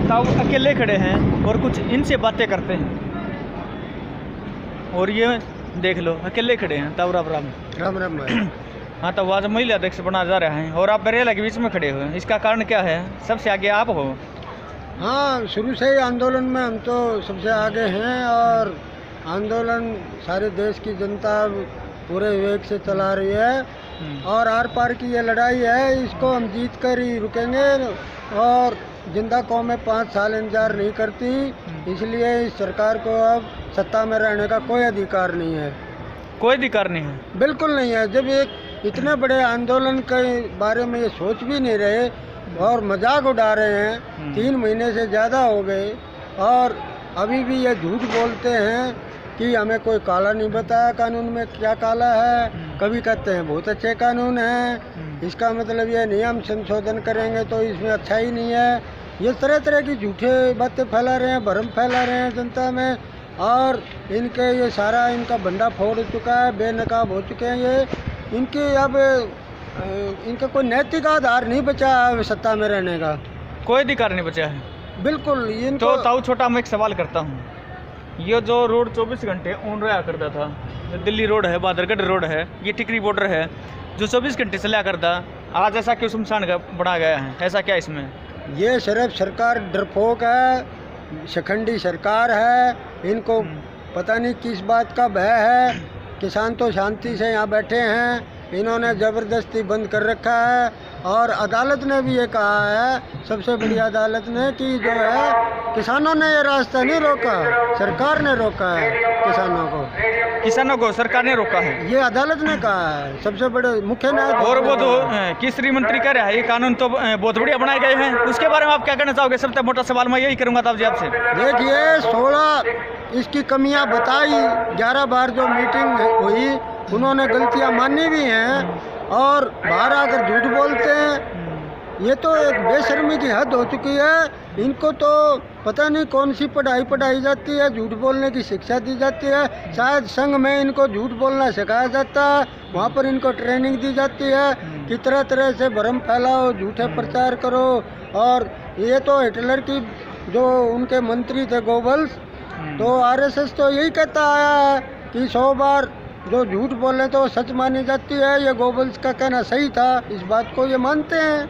ताऊ अकेले खड़े हैं और कुछ इनसे बातें करते हैं। और ये देख लो अकेले खड़े हैं ताऊ। राम राम। राम राम भाई। हाँ तो आज महिला अध्यक्ष बना जा रहा है और आप बरेला के बीच में खड़े हुए हैं, इसका कारण क्या है? सबसे आगे आप हो। हाँ, शुरू से ही आंदोलन में हम तो सबसे आगे हैं और आंदोलन सारे देश की जनता पूरे विवेक से चला रही है और आर पार की ये लड़ाई है, इसको हम जीत कर ही रुकेंगे। और जिंदा कौमें 5 साल इंतजार नहीं करती, इसलिए इस सरकार को अब सत्ता में रहने का कोई अधिकार नहीं है। कोई अधिकार नहीं है? बिल्कुल नहीं है। जब एक इतने बड़े आंदोलन के बारे में ये सोच भी नहीं रहे और मजाक उड़ा रहे हैं, 3 महीने से ज़्यादा हो गए और अभी भी ये झूठ बोलते हैं कि हमें कोई काला नहीं बताया, कानून में क्या काला है। कभी कहते हैं बहुत अच्छे कानून हैं, इसका मतलब ये नियम संशोधन करेंगे तो इसमें अच्छा ही नहीं है। ये तरह तरह की झूठे बातें फैला रहे हैं, भ्रम फैला रहे हैं जनता में और इनके ये सारा इनका बंदा फोड़ चुका है, बेनकाब हो चुके हैं ये। इनके अब इनका कोई नैतिक आधार नहीं बचा है सत्ता में रहने का, कोई अधिकार नहीं बचा है। बिल्कुल। इनको तो ताऊ छोटा मैं एक सवाल करता हूँ, ये जो रोड 24 घंटे ऑन रहा करता था, जो दिल्ली रोड है, बहादुरगढ़ रोड है, ये टिकरी बॉर्डर है जो 24 घंटे चला करता, आज ऐसा क्यों सुनसान बना गया है? ऐसा क्या इसमें? ये सिर्फ सरकार डरपोक है, शिखंडी सरकार है, इनको पता नहीं किस बात का भय है। किसान तो शांति से यहाँ बैठे हैं, इन्होंने ज़बरदस्ती बंद कर रखा है और अदालत ने भी ये कहा है, सबसे बड़ी अदालत ने, कि जो है किसानों ने ये रास्ता नहीं रोका, सरकार ने रोका है किसानों को। किसानों को सरकार ने रोका है, ये अदालत ने कहा है, सबसे बड़े मुख्य न्यायाधीश। और वो तो केसरी मंत्री कह रहा है ये कानून तो बहुत बढ़िया बनाए गए हैं, उसके बारे में आप क्या कहना चाहोगे? सबसे मोटा सवाल मैं यही करूँगा ताऊ जी आपसे। देखिए, 16 इसकी कमियां बताई, 11 बार जो मीटिंग हुई उन्होंने गलतियां मानी भी हैं और बाहर आकर झूठ बोलते हैं। ये तो एक बेशर्मी की हद हो चुकी है। इनको तो पता नहीं कौन सी पढ़ाई जाती है, झूठ बोलने की शिक्षा दी जाती है। शायद संघ में इनको झूठ बोलना सिखाया जाता है, वहाँ पर इनको ट्रेनिंग दी जाती है कि तरह तरह से भ्रम फैलाओ, झूठे प्रचार करो। और ये तो हिटलर की जो उनके मंत्री थे गोबल्स, तो आरएसएस तो यही कहता आया है कि 100 बार जो झूठ बोले तो सच मानी जाती है। ये गोबल्स का कहना सही था, इस बात को ये मानते हैं।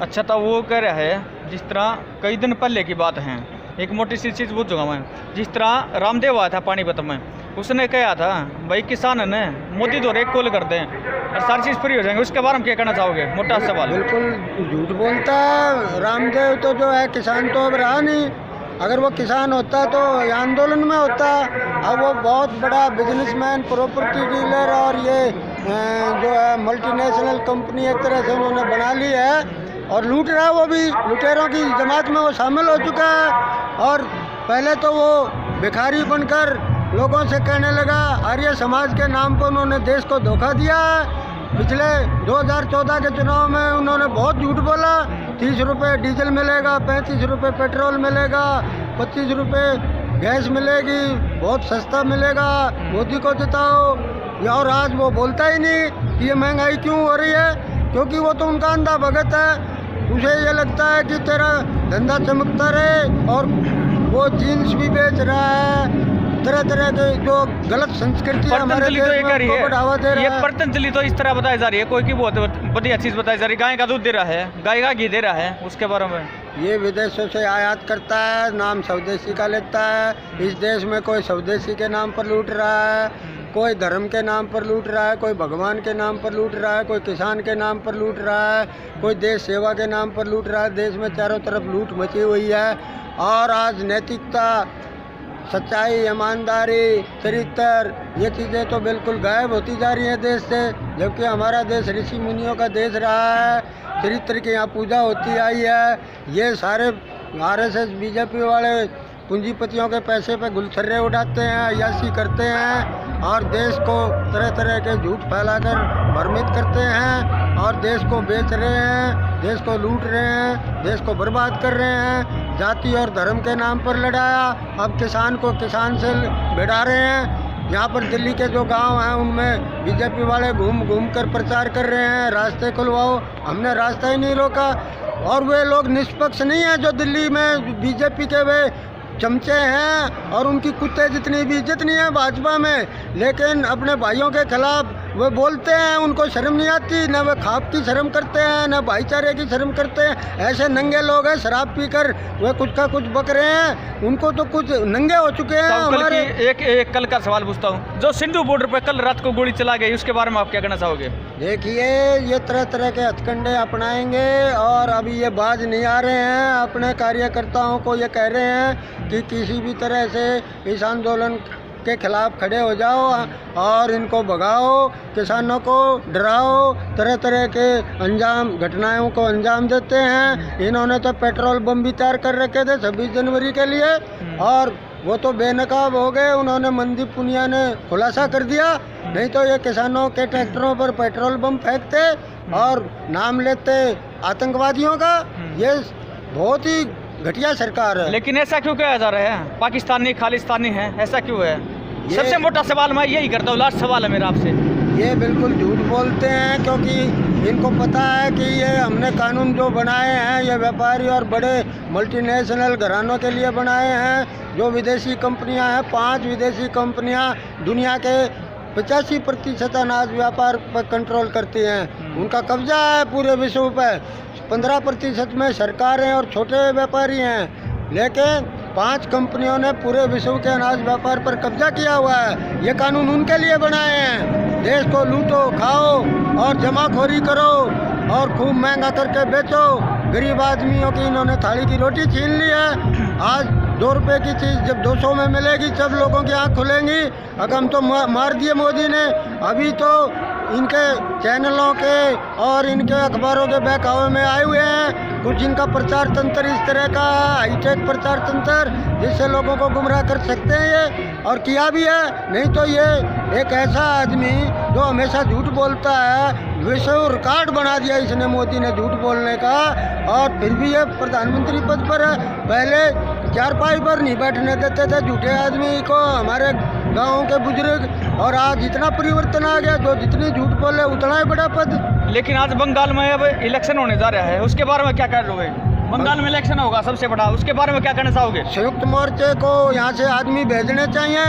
अच्छा, तो वो कह रहा है, जिस तरह कई दिन पहले की बात है, एक मोटी सी चीज़ पूछूंगा मैं। जिस तरह रामदेव आया था पानीपत में, उसने कहा था भाई किसान ने मोदी दौरे कॉल कर दें और सारी चीज़ फ्री हो जाएंगे, उसके बारे में क्या कहना चाहोगे? मोटा सवाल। बिल्कुल झूठ बोलता है रामदेव, तो जो है किसान तो अब रहा नहीं। अगर वो किसान होता तो ये आंदोलन में होता। अब वो बहुत बड़ा बिजनेसमैन, प्रॉपर्टी डीलर और ये जो है मल्टीनेशनल कंपनी एक तरह से उन्होंने बना ली है और लूट रहा है। वो भी लुटेरों की जमात में वो शामिल हो चुका है। और पहले तो वो भिखारी बनकर लोगों से कहने लगा, आर्य समाज के नाम पर उन्होंने देश को धोखा दिया है। पिछले 2014 के चुनाव में उन्होंने बहुत झूठ बोला, 30 रुपये डीजल मिलेगा, 35 रुपये पेट्रोल मिलेगा, 25 रुपये गैस मिलेगी, बहुत सस्ता मिलेगा, मोदी को जिताओ। और आज वो बोलता ही नहीं कि ये महंगाई क्यों हो रही है, क्योंकि वो तो उनका अंधा भगत है। उसे ये लगता है कि तेरा धंधा चमकता रहे और वो जीन्स भी बेच रहा है। तरह तरह के जो गलत संस्कृति हमारे देश में उनको बढ़ावा दे रहा है। ये पतंजलि तो इस तरह बताई जा रही है, कोई की बहुत बढ़िया चीज़ बताई जा रही है, गाय का दूध दे रहा है, गाय का घी दे रहा है, उसके बारे में। ये विदेशों से आयात करता है, नाम स्वदेशी का लेता है। इस देश में कोई स्वदेशी के नाम पर लूट रहा है, कोई धर्म के नाम पर लूट रहा है, कोई भगवान के नाम पर लूट रहा है, कोई किसान के नाम पर लूट रहा है, कोई देश सेवा के नाम पर लूट रहा है। देश में चारों तरफ लूट मची हुई है और आज नैतिकता, सच्चाई, ईमानदारी, चरित्र, ये चीज़ें तो बिल्कुल गायब होती जा रही हैं देश से। जबकि हमारा देश ऋषि मुनियों का देश रहा है, चरित्र की यहाँ पूजा होती आई है। ये सारे आरएसएस बीजेपी वाले पूंजीपतियों के पैसे पे गुलछर्रे उड़ाते हैं, अय्याशी करते हैं और देश को तरह तरह के झूठ फैलाकर भ्रमित करते हैं और देश को बेच रहे हैं, देश को लूट रहे हैं, देश को बर्बाद कर रहे हैं। जाति और धर्म के नाम पर लड़ाया, अब किसान को किसान से भिड़ा रहे हैं। यहाँ पर दिल्ली के जो गांव हैं उनमें बीजेपी वाले घूम घूम कर प्रचार कर रहे हैं, रास्ते खुलवाओ। हमने रास्ता ही नहीं रोका। और वे लोग निष्पक्ष नहीं हैं जो दिल्ली में बीजेपी के वे चमचे हैं और उनकी कुत्ते जितनी भी इज्जत नहीं है भाजपा में, लेकिन अपने भाइयों के खिलाफ वे बोलते हैं, उनको शर्म नहीं आती, न वे खाप की शर्म करते हैं न भाईचारे की शर्म करते हैं। ऐसे नंगे लोग हैं, शराब पीकर वे कुछ का कुछ बक रहे हैं, उनको तो कुछ नंगे हो चुके हैं हमारे। एक कल का सवाल पूछता हूँ, जो सिंधु बॉर्डर पर कल रात को गोली चला गई, उसके बारे में आप क्या कहना चाहोगे? देखिए, ये तरह तरह के हथकंडे अपनाएंगे और अभी ये बाज नहीं आ रहे हैं। अपने कार्यकर्ताओं को ये कह रहे हैं कि किसी भी तरह से इस आंदोलन के खिलाफ खड़े हो जाओ और इनको भगाओ, किसानों को डराओ, तरह तरह के घटनाओं को अंजाम देते हैं। इन्होंने तो पेट्रोल बम भी तैयार कर रखे थे 26 जनवरी के लिए और वो तो बेनकाब हो गए। उन्होंने मनदीप पुनिया ने खुलासा कर दिया, नहीं तो ये किसानों के ट्रैक्टरों पर पेट्रोल बम फेंकते और नाम लेते आतंकवादियों का। ये बहुत ही घटिया सरकार है। लेकिन ऐसा क्यों कहा जा रहा है? पाकिस्तानी खालिस्तानी है, ऐसा क्यों है? सबसे मोटा सवाल मैं यही करता हूँ, लास्ट सवाल है मेरा आपसे। ये बिल्कुल झूठ बोलते हैं क्योंकि इनको पता है कि ये हमने कानून जो बनाए हैं ये व्यापारी और बड़े मल्टीनेशनल घरानों के लिए बनाए हैं। जो विदेशी कंपनियां हैं, 5 विदेशी कंपनियां दुनिया के 85% अनाज व्यापार पर कंट्रोल करती हैं। उनका कब्जा है पूरे विश्व पर। 15% में सरकारें और छोटे व्यापारी हैं, लेकिन 5 कंपनियों ने पूरे विश्व के अनाज व्यापार पर कब्जा किया हुआ है। ये कानून उनके लिए बनाए हैं। देश को लूटो, खाओ और जमाखोरी करो और खूब महंगा करके बेचो। गरीब आदमियों की इन्होंने थाली की रोटी छीन ली है। आज 2 रुपये की चीज़ जब 200 में मिलेगी सब लोगों की आँख खुलेंगी। अगम तो मार दिए मोदी ने। अभी तो इनके चैनलों के और इनके अखबारों के बहकावे में आए हुए हैं। कुछ इनका प्रचार तंत्र इस तरह का हाईटेक प्रचार तंत्र जिससे लोगों को गुमराह कर सकते हैं ये, और किया भी है। नहीं तो ये एक ऐसा आदमी जो हमेशा झूठ बोलता है, विश्व रिकॉर्ड बना दिया इसने मोदी ने झूठ बोलने का, और फिर भी ये प्रधानमंत्री पद पर है। पहले चारपाई पर नहीं बैठने देते थे झूठे आदमी को हमारे गाँव के बुजुर्ग, और आज इतना परिवर्तन आ गया, जो जितनी झूठ बोले उतना ही बड़ा पद। लेकिन आज बंगाल में अब इलेक्शन होने जा रहा है, उसके बारे में क्या कह रहे हो? बंगाल में इलेक्शन होगा सबसे बड़ा, उसके बारे में क्या कहना चाहोगे? संयुक्त मोर्चे को यहाँ से आदमी भेजने चाहिए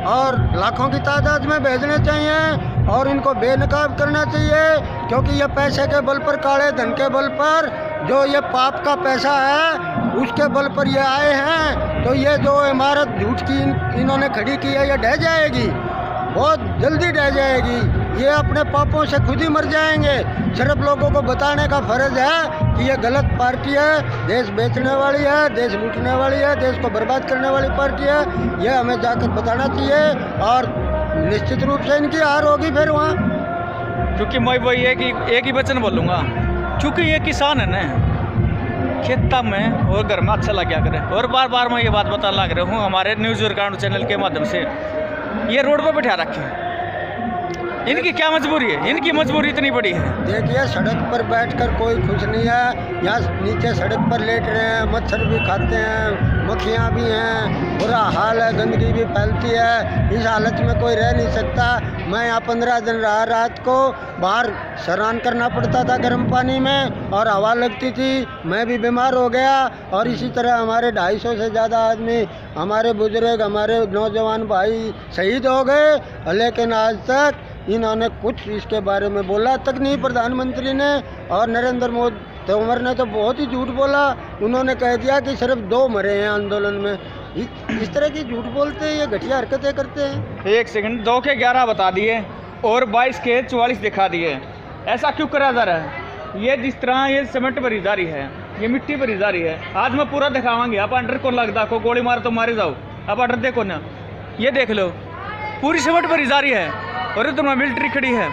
और लाखों की तादाद में भेजने चाहिए और इनको बेनकाब करना चाहिए, क्योंकि ये पैसे के बल पर, काले धन के बल पर, जो ये पाप का पैसा है उसके बल पर ये आए हैं। तो ये जो इमारत झूठ की इन्होंने खड़ी की है ये ढह जाएगी, बहुत जल्दी ढह जाएगी। ये अपने पापों से खुद ही मर जाएंगे। सिर्फ लोगों को बताने का फर्ज है कि ये गलत पार्टी है, देश बेचने वाली है, देश लूटने वाली है, देश को बर्बाद करने वाली पार्टी है। ये हमें जाकर बताना चाहिए और निश्चित रूप से इनकी हार होगी फिर वहाँ। क्योंकि मैं वही है कि एक ही वचन बोलूँगा, क्योंकि ये किसान है ना, खेता में और घर में अच्छा लग गया करे। और बार बार मैं ये बात बताने लग रहा हूँ हमारे न्यूज़ रिकॉर्ड चैनल के माध्यम से, ये रोड पर बैठा रखे, इनकी क्या मजबूरी है? इनकी मजबूरी इतनी बड़ी है। देखिए, सड़क पर बैठकर कोई खुश नहीं है। यहाँ नीचे सड़क पर लेट रहे हैं, मच्छर भी खाते हैं, मक्खियाँ भी हैं, बुरा हाल है, गंदगी भी फैलती है। इस हालत में कोई रह नहीं सकता। मैं यहाँ 15 दिन रहा, रात को बाहर स्नान करना पड़ता था गर्म पानी में और हवा लगती थी, मैं भी बीमार हो गया। और इसी तरह हमारे 250 से ज़्यादा आदमी, हमारे बुजुर्ग, हमारे नौजवान भाई शहीद हो गए, लेकिन आज तक इन्होंने कुछ इसके बारे में बोला तक नहीं प्रधानमंत्री ने। और नरेंद्र मोदी तोमर ने तो बहुत ही झूठ बोला, उन्होंने कह दिया कि सिर्फ 2 मरे हैं आंदोलन में। इस तरह की झूठ बोलते हैं, ये घटिया हरकतें करते हैं। 1 सेकंड, 2 के 11 बता दिए और 22 के 44 दिखा दिए। ऐसा क्यों करा जा रहा है? ये जिस तरह ये सीमेंट भरी जा रही है, ये मिट्टी भरी जा रही है, आज मैं पूरा दिखावांगे। आप अंडर को लगता को गोली मार तो मारे जाओ, आप अंडर देखो ना, ये देख लो, पूरी सीमेंट भरी जा रही है और इधर में मिलिट्री खड़ी है।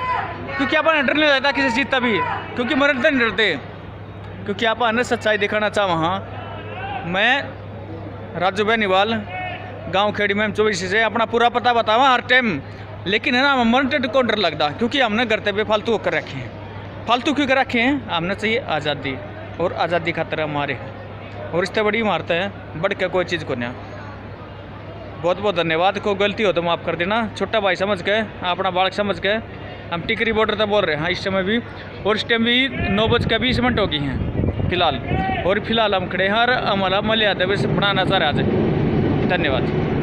क्योंकि आप डर नहीं लगता किसी चीज़ तभी, क्योंकि मरते नहीं डरते, क्योंकि आप अन्य सच्चाई दिखाना चाह। वहाँ मैं राजू बेनीवाल गांव खेड़ी में 24 से अपना पूरा पता बतावा हर टाइम। लेकिन है ना, मरते को डर लगता, क्योंकि हमने घर पे फालतू होकर रखे हैं। फालतू क्यों कर रखे हैं? हमने चाहिए आज़ादी, और आज़ादी खातर हमारे हैं, और इससे बड़ी इमारत है, बढ़ के कोई चीज़ को नहीं। बहुत बहुत धन्यवाद। कोई गलती हो तो माफ़ कर देना, छोटा भाई समझ के, अपना बालक समझ के। हम टिकरी बॉर्डर तक बोल रहे हैं इस समय भी, और इस टाइम भी 9:20 हो गई हैं। फिलहाल। और फिलहाल हम खड़े हैं और हमारा मलयादेव से बनाना चाह रहा है। धन्यवाद।